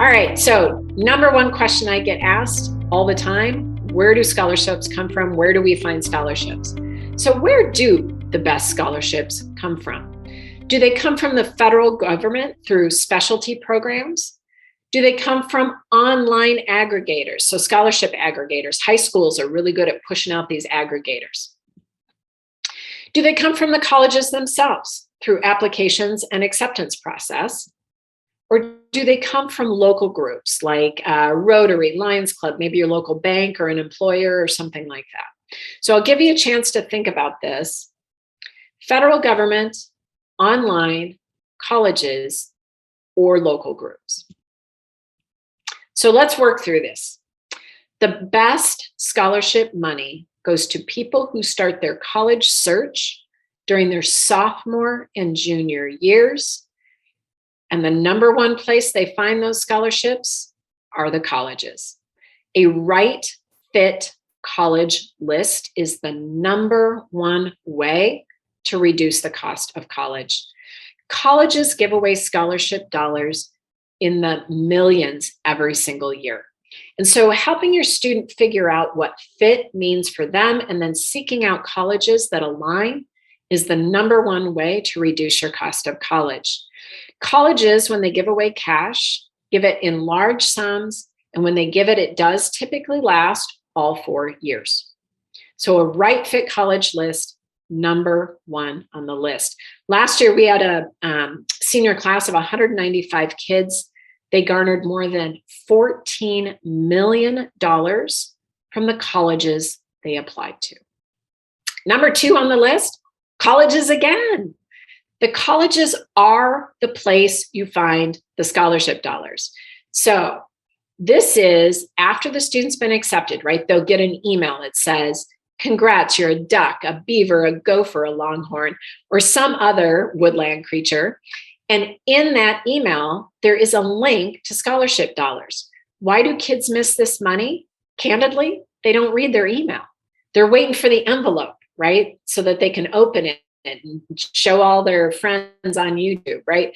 All right, so number one question I get asked all the time, where do scholarships come from? Where do we find scholarships? So where do the best scholarships come from? Do they come from the federal government through specialty programs? Do they come from online aggregators? So scholarship aggregators. High schools are really good at pushing out these aggregators. Do they come from the colleges themselves through applications and acceptance process? Or do they come from local groups like Rotary, Lions Club, maybe your local bank or an employer or something like that? So I'll give you a chance to think about this. Federal government, online, colleges, or local groups. So let's work through this. The best scholarship money goes to people who start their college search during their sophomore and junior years. And the number one place they find those scholarships are the colleges. A right fit college list is the number one way to reduce the cost of college. Colleges give away scholarship dollars in the millions every single year. And so helping your student figure out what fit means for them and then seeking out colleges that align is the number one way to reduce your cost of college. Colleges, when they give away cash, give it in large sums. And when they give it, it does typically last all 4 years. So a right fit college list, number one on the list. Last year, we had a senior class of 195 kids. They garnered more than $14 million from the colleges they applied to. Number two on the list, colleges again. The colleges are the place you find the scholarship dollars. So this is after the student's been accepted, right? They'll get an email that says, congrats, you're a duck, a beaver, a gopher, a longhorn, or some other woodland creature. And in that email, there is a link to scholarship dollars. Why do kids miss this money? Candidly, they don't read their email. They're waiting for the envelope, right? So that they can open it and show all their friends on YouTube, right?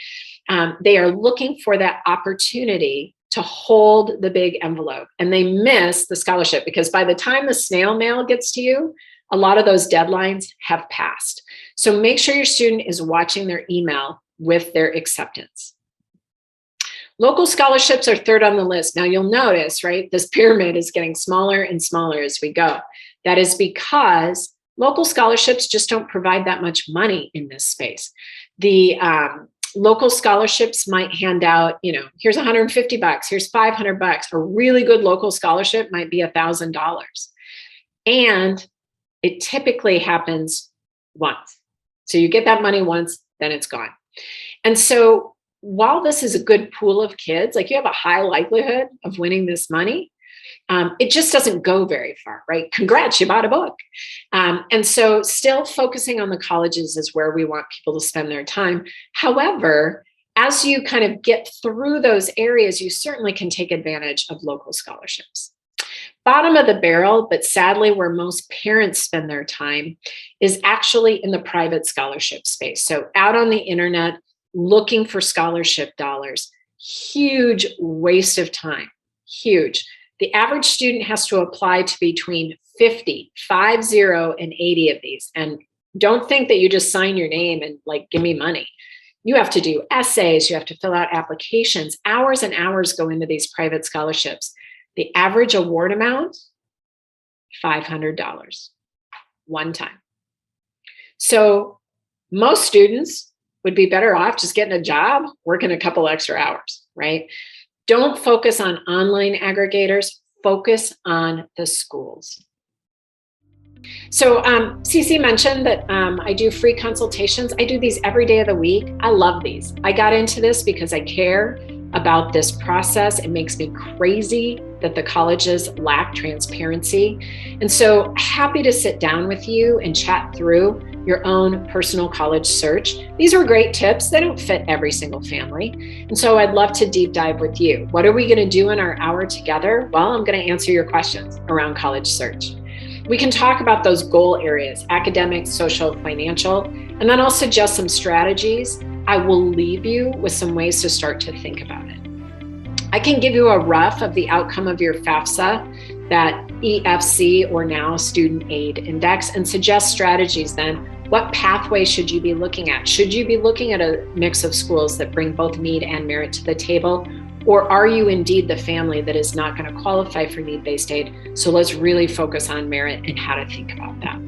They are looking for that opportunity to hold the big envelope, and they miss the scholarship because by the time the snail mail gets to you, a lot of those deadlines have passed. So make sure your student is watching their email with their acceptance. Local scholarships are third on the list. Now you'll notice, right, this pyramid is getting smaller and smaller as we go. That is because local scholarships just don't provide that much money in this space. The local scholarships might hand out, here's $150, here's $500. A really good local scholarship might be $1,000. And it typically happens once. So you get that money once, then it's gone. And so while this is a good pool of kids, like you have a high likelihood of winning this money, it just doesn't go very far, right? Congrats, you bought a book. And so still focusing on the colleges is where we want people to spend their time. However, as you kind of get through those areas, you certainly can take advantage of local scholarships. Bottom of the barrel, but sadly where most parents spend their time is actually in the private scholarship space. So out on the internet, looking for scholarship dollars, huge waste of time, huge. The average student has to apply to between 50 and 80 of these. And don't think that you just sign your name and give me money. You have to do essays, you have to fill out applications, hours and hours go into these private scholarships. The average award amount, $500, one time. So most students would be better off just getting a job, working a couple extra hours, right? Don't focus on online aggregators, focus on the schools. So Cece mentioned that I do free consultations. I do these every day of the week. I love these. I got into this because I care about this process. It makes me crazy that the colleges lack transparency. And so happy to sit down with you and chat through your own personal college search. These are great tips. They don't fit every single family. And so I'd love to deep dive with you. What are we going to do in our hour together? Well, I'm going to answer your questions around college search. We can talk about those goal areas, academic, social, financial, and then I'll suggest some strategies. I will leave you with some ways to start to think about it. I can give you a rough of the outcome of your FAFSA, that EFC, or now Student Aid Index, and suggest strategies then. What pathway should you be looking at? Should you be looking at a mix of schools that bring both need and merit to the table? Or are you indeed the family that is not going to qualify for need-based aid? So let's really focus on merit and how to think about that.